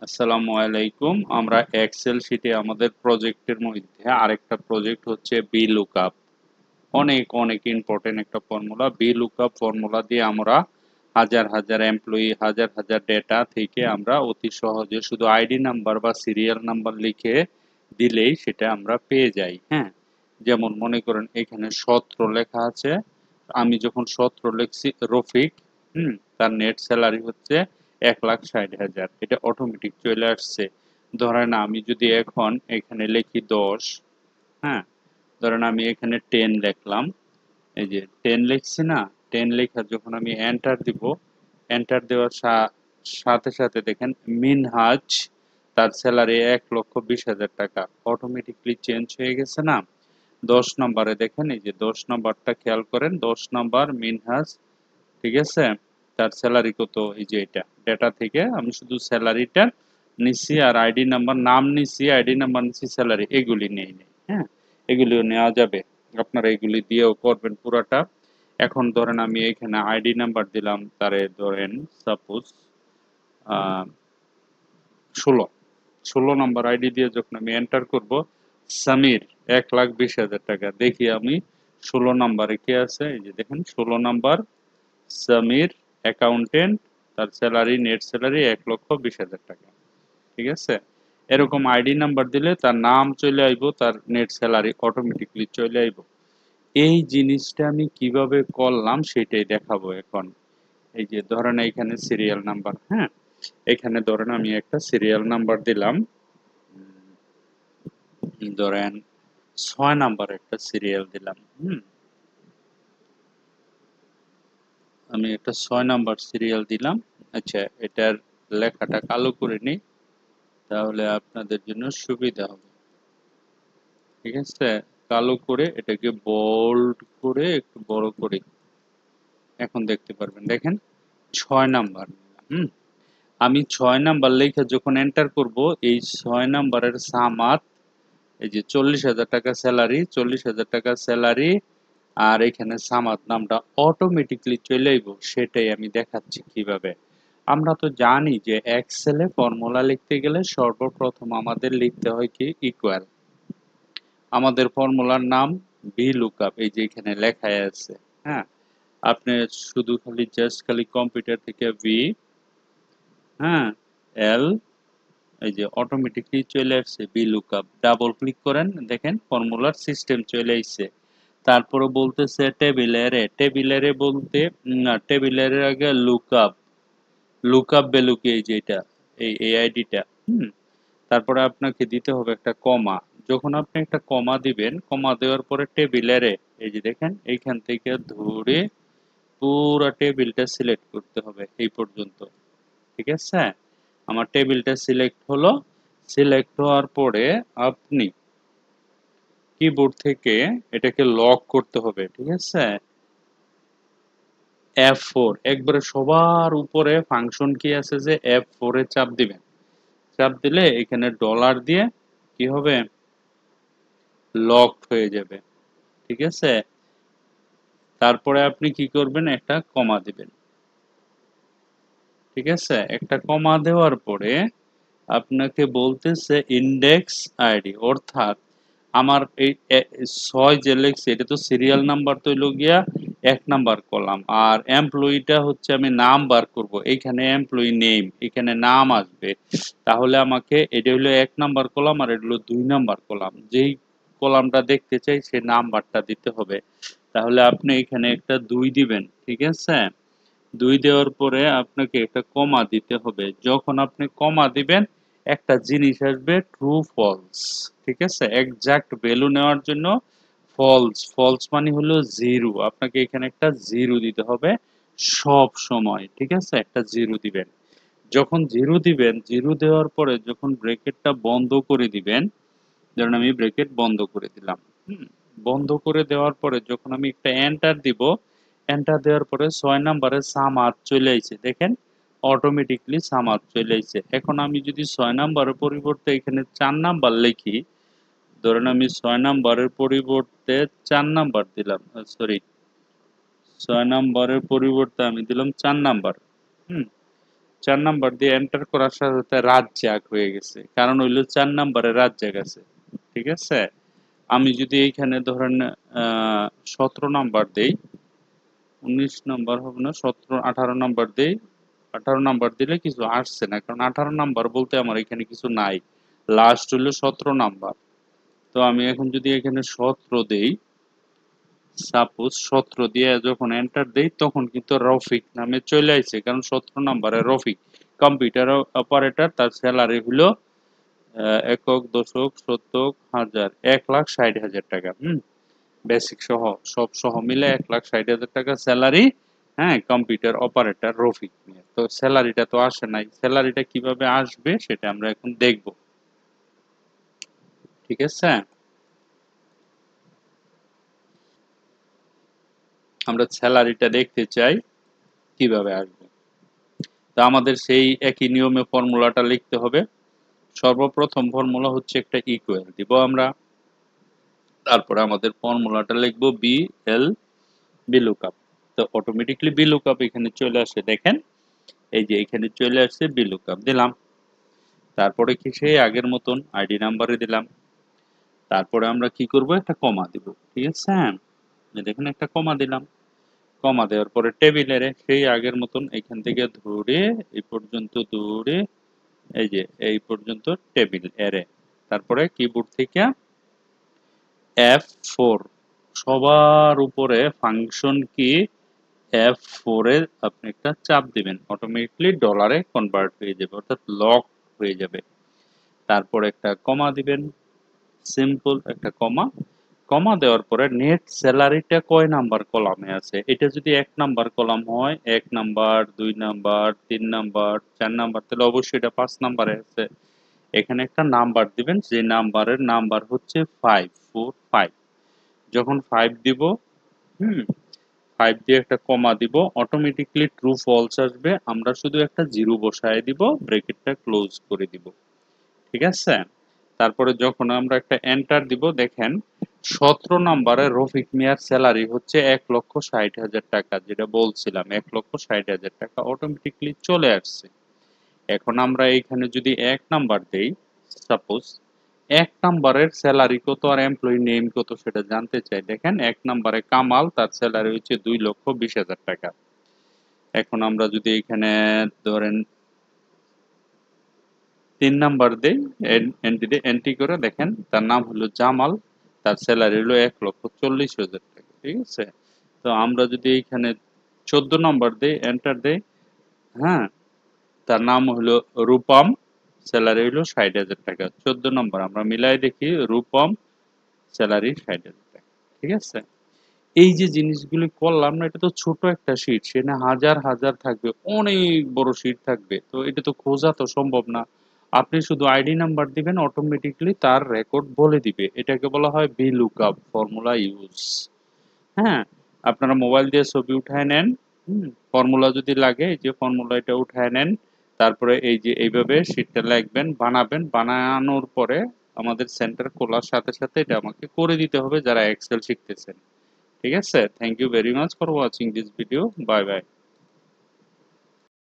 আসসালামু আলাইকুম। আমরা এক্সেল শিটে আমাদের প্রজেক্টের মধ্যে আরেকটা প্রজেক্ট হচ্ছে বি লুকআপ। অনেক অনেক ইম্পর্টেন্ট একটা ফর্মুলা। বি লুকআপ ফর্মুলা দিয়ে আমরা হাজার হাজার এমপ্লয়ি, হাজার হাজার ডেটা থেকে আমরা অতি সহজে শুধু আইডি নাম্বার বা সিরিয়াল নাম্বার লিখে দিলেই সেটা আমরা পেয়ে যাই। হ্যাঁ, যেমন মনে করেন এখানে 17 লেখা আছে। আমি যখন 17 লিখছি রফিক, তার নেট স্যালারি হচ্ছে 1,60,000, এটা অটোমেটিক চলে আসছে। ধরেন আমি যদি এখন এখানে লিখি 10, হ্যাঁ, ধরেন আমি এখানে 10 লিখলাম, এই যে 10 লিখছি না, 10 লেখা যখন আমি এন্টার দিব, এন্টার দেওয়ার সাথে সাথে দেখেন মিনহাজ তার স্যালারি 1,20,000 টাকা অটোমেটিকলি চেঞ্জ হয়ে গেছে না। 10 নম্বরে দেখেন, এই যে 10 নম্বরটা খেয়াল করেন, 10 নম্বর মিনহাজ, ঠিক আছে, তার স্যালারি কত, এই যে এটা ডেটা থেকে আমি শুধু স্যালারিটা নিচ্ছি আর আইডি নাম্বার, নাম নিচ্ছি, আইডি নাম্বার নিচ্ছি, স্যালারি এগুলি নেই নেই। হ্যাঁ, এগুলিও নেওয়া যাবে, আপনারা এগুলি দিয়েও করবেন পুরাটা। এখন ধরেন আমি এখানে আইডি নাম্বার দিলাম, তারে ধরেন সাপোজ 16 নম্বর আইডি দিয়ে যখন আমি এন্টার করব, সামির 1,20,000 টাকা, দেখি আমি 16 নম্বরে কে আছে, এই যে দেখেন 16 নম্বর সামির, অ্যাকাউন্টেন্ট, তার স্যালারি নেট স্যালারি 1,20,000 টাকা। ঠিক আছে, এরকম আইডি নাম্বার দিলে তার নাম চলে আইব, তার নেট স্যালারি অটোমেটিকলি চলে আইব। এই জিনিসটা আমি কিভাবে করলাম সেটাই দেখাবো এখন। এই যে ধরেন এখানে সিরিয়াল নাম্বার, হ্যাঁ, এখানে ধরেন আমি একটা সিরিয়াল নাম্বার দিলাম, ধরেন 6 নাম্বার একটা সিরিয়াল দিলাম। আমি একটা 6 নাম্বার সিরিয়াল দিলাম। আচ্ছা, এটার লেখাটা কালো করে নিই, তাহলে আপনাদের জন্য সুবিধা হবে। ঠিক আছে, কালো করে এটাকে বোল্ড করে একটু বড় করে এখন দেখতে পারবেন। দেখেন 6 নাম্বার নিলাম। আমি 6 নাম্বার লেখা যখন এন্টার করব, এই 6 নাম্বারের সামাত, এই যে 40,000 টাকা স্যালারি, 40,000 টাকা স্যালারি, আর এখানে সামাদ নামটা অটোমেটিকলি চলে আইব, সেটাই আমি দেখাচ্ছি কিভাবে। আমরা তো জানি যে এক্সেলে ফর্মুলা লিখতে গেলে সর্বপ্রথম আমাদের লিখতে হয় কি, ইকুয়াল। আমাদের ফর্মুলার নাম ভি লুকআপ, এই যে এখানে লেখাই আছে। হ্যাঁ, আপনি শুধু খালি জাস্ট খালি কম্পিউটার থেকে ভি, হ্যাঁ, এল, এই যে অটোমেটিকলি চলে আসছে ভি লুকআপ, ডাবল ক্লিক করেন, দেখেন ফর্মুলার সিস্টেম চলে আসছে। তারপরে বলতেছে টেবিলারে, টেবিলারে বলতে না, টেবিলারের আগে লুকআপ, লুকআপ ভ্যালু কি, এই যে এটা, এই আইডিটা, তারপরে আপনাকে দিতে হবে একটা কমা। যখন আপনি একটা কমা দিবেন, কমা দেওয়ার পরে টেবিলারে, এই যে দেখেন এইখান থেকে ধরে পুরো টেবিলটা সিলেক্ট করতে হবে এই পর্যন্ত। ঠিক আছে, আমার টেবিলটা সিলেক্ট হলো। সিলেক্ট হওয়ার পরে আপনি কিবোর্ড থেকে এটাকে লক করতে হবে। ঠিক আছে, F4 একবারে সবার উপরে ফাংশন কি আছে যে F4 এ চাপ দিবেন। চাপ দিলে এখানে ডলার দিয়ে কি হবে, লকড হয়ে যাবে। ঠিক আছে, তারপরে আপনি কি করবেন, একটা কমা দিবেন। ঠিক আছে, একটা কমা দেওয়ার পরে আপনাকে বলতেছে ইন্ডেক্স আইডি, অর্থাৎ আমার এই 6 যে লেখছে এটা তো সিরিয়াল নাম্বার তো হইলো গিয়া 1 নাম্বার কলাম, আর এমপ্লয়িটা হচ্ছে আমি নাম বার করব, এইখানে এমপ্লয়ি নেম, এখানে নাম আসবে। তাহলে আমাকে এটা হলো 1 নাম্বার কলাম আর এটা হলো 2 নাম্বার কলাম, যেই কলামটা দেখতে চাই সে নাম্বারটা দিতে হবে। তাহলে আপনি এখানে একটা 2 দিবেন। ঠিক আছে, 2 দেওয়ার পরে আপনাকে একটা কমা দিতে হবে। যখন আপনি কমা দিবেন একটা জিনিস আসবে ট্রু ফলস। ঠিক আছে, এক্সাক্ট ভ্যালু নেওয়ার জন্য ফলস, ফলস মানে হলো জিরো, আপনাকে এখানে একটা জিরো দিতে হবে সব সময়। ঠিক আছে, একটা জিরো দিবেন। যখন জিরো দিবেন, জিরো দেওয়ার পরে যখন ব্র্যাকেটটা বন্ধ করে দিবেন, ধরুন আমি ব্র্যাকেট বন্ধ করে দিলাম, বন্ধ করে দেওয়ার পরে যখন আমি একটা এন্টার দিব, এন্টার দেওয়ার পরে 6 নম্বরে সামাদ চলে আইছে, দেখেন অটোমেটিকলি সামাদ চলে আইছে। এখন আমি যদি 6 নম্বরের পরিবর্তে এখানে 4 নাম্বার লিখি, ধরেন আমি 6 নম্বরের পরিবর্তে 4 নাম্বার দিলাম, সরি 6 নম্বরের পরিবর্তে আমি দিলাম 4 নাম্বার। হুম 4 নাম্বার দিয়ে এন্টার করার সাথে সাথে রাজ্জাক হয়ে গেছে, কারণ হইলো 4 নাম্বারে রাজ্জাক আছে। ঠিক আছে, আমি যদি এইখানে ধরেন 17 নাম্বার দেই, 19 নাম্বার হবে না, 17 18 নাম্বার দেই, 18 নাম্বার দিলে কিছু আসছে না, কারণ 18 নাম্বার বলতে আমার এখানে কিছু নাই, লাস্ট হলো 17 নাম্বার। তো আমি এখন যদি এখানে 17 দেই, সাপোজ 17 দিয়ে যখন এন্টার দেই তখন কিন্তু রফিক নামে চলে আসছে, কারণ 17 নাম্বারে রফিক কম্পিউটার অপারেটর, তার স্যালারি হলো একক, দশক, শতক, হাজার, 1,60,000 টাকা। বেসিক সহ সব সহ মিলে 1,60,000 টাকা স্যালারি। হ্যাঁ, কম্পিউটার অপারেটর রফিক নিয়ে। তো স্যালারিটা তো আসে নাই, স্যালারিটা কিভাবে আসবে সেটা আমরা এখন দেখব। ঠিক আছে, আমরা স্যালারিটা দেখতে চাই কিভাবে আসবে। তো আমাদের সেই একই নিয়মে ফর্মুলাটা লিখতে হবে। সর্বপ্রথম ফর্মুলা হচ্ছে একটা ইকুয়াল দিব আমরা, তারপরে আমাদের ফর্মুলাটা লিখবো বি এল VLOOKUP। তো অটোমেটিকলি VLOOKUP এখানে চলে আসে, দেখেন এই যে এখানে চলে আসছে VLOOKUP দিলাম। তারপরে কি সেই আগের মতন আইডি নাম্বারে দিলাম। তারপরে আমরা কি করব, একটা কমা দিব। ঠিক আছে, দেখেন একটা কমা দিলাম। কমা দেওয়ার পরে টেবিলের সেই আগের মতন এখান থেকে ধরে এই পর্যন্ত ধরে এই যে এই পর্যন্ত টেবিল এরে। তারপরে কিবোর্ড থেকে F4, সবার উপরে ফাংশন কি F4 এ আপনি একটা চাপ দিবেন, অটোমেটিকলি ডলারে কনভার্ট হয়ে যাবে, অর্থাৎ লক হয়ে যাবে। তারপর একটা কমা দিবেন, সিম্পল একটা কমা। কমা দেওয়ার পরে নেট স্যালারিটা কয় নাম্বার কলামে আছে, এটা যদি 1 নাম্বার কলাম হয় 1 নাম্বার, 2 নাম্বার, 3 নাম্বার, 4 নাম্বার, তাহলে অবশ্যই এটা 5 নাম্বারে আছে। এখানে একটা নাম্বার দিবেন, যে নাম্বারের নাম্বার হচ্ছে 545। যখন 5 দিব, হুম 5 দিয়ে একটা কমা দিব, অটোমেটিকলি ট্রু ফলস আসবে, আমরা শুধু একটা জিরো বসায় দিব, ব্র্যাকেটটা ক্লোজ করে দিব। ঠিক আছে, তারপরে যখন আমরা একটা এন্টার দিব, দেখেন 17 নম্বরে রফিক মিয়ার স্যালারি হচ্ছে 1,60,000 টাকা, যেটা বলছিলাম 1,60,000 টাকা অটোমেটিকলি চলে আসছে। এখন আমরা এখানে যদি 1 নাম্বার দেই, সাপোজ 1 নাম্বারের স্যালারি কত আর এমপ্লয়ি নেম কত সেটা জানতে চাই। দেখেন 1 নাম্বারে কামাল, তার স্যালারি হচ্ছে 2,20,000 টাকা। এখন আমরা যদি এখানে ধরেন 3 নাম্বার দেই, এন্ট্রি করে দেখেন তার নাম হলো জামাল, তার স্যালারি হলো 1,40,000 টাকা। ঠিক আছে, তো আমরা যদি এখানে 14 নাম্বার দেই, এন্টার দেই, হ্যাঁ তার নাম হলো রূপম, স্যালারি হলো 60,000 টাকা। 14 নম্বর আমরা মিলাই দেখি, রূপম স্যালারি 60,000 টাকা। ঠিক আছে, এই যে জিনিসগুলি করলাম না, এটা তো ছোট একটা শীট, সেখানে হাজার হাজার থাকবে, অনেক বড় শীট থাকবে, তো এটা তো খোঁজা তো সম্ভব না। আপনি শুধু আইডি নাম্বার দিবেন, অটোমেটিকলি তার রেকর্ড বলে দিবে, এটাকে বলা হয় VLOOKUP ফর্মুলা ইউজ। হ্যাঁ, আপনারা মোবাইল দিয়ে ছবি উঠায় নেন, ফর্মুলা যদি লাগে এই যে ফর্মুলা এটা উঠায় নেন, তারপরে এই যে এইভাবে শীটটা লিখবেন, বানাবেন, বানানোর পরে আমাদের সেন্টার খোলার সাথে সাথে এটা আমাকে করে দিতে হবে যারা এক্সেল শিখতেছেন। ঠিক আছে, thank you very much for watching this video, bye by.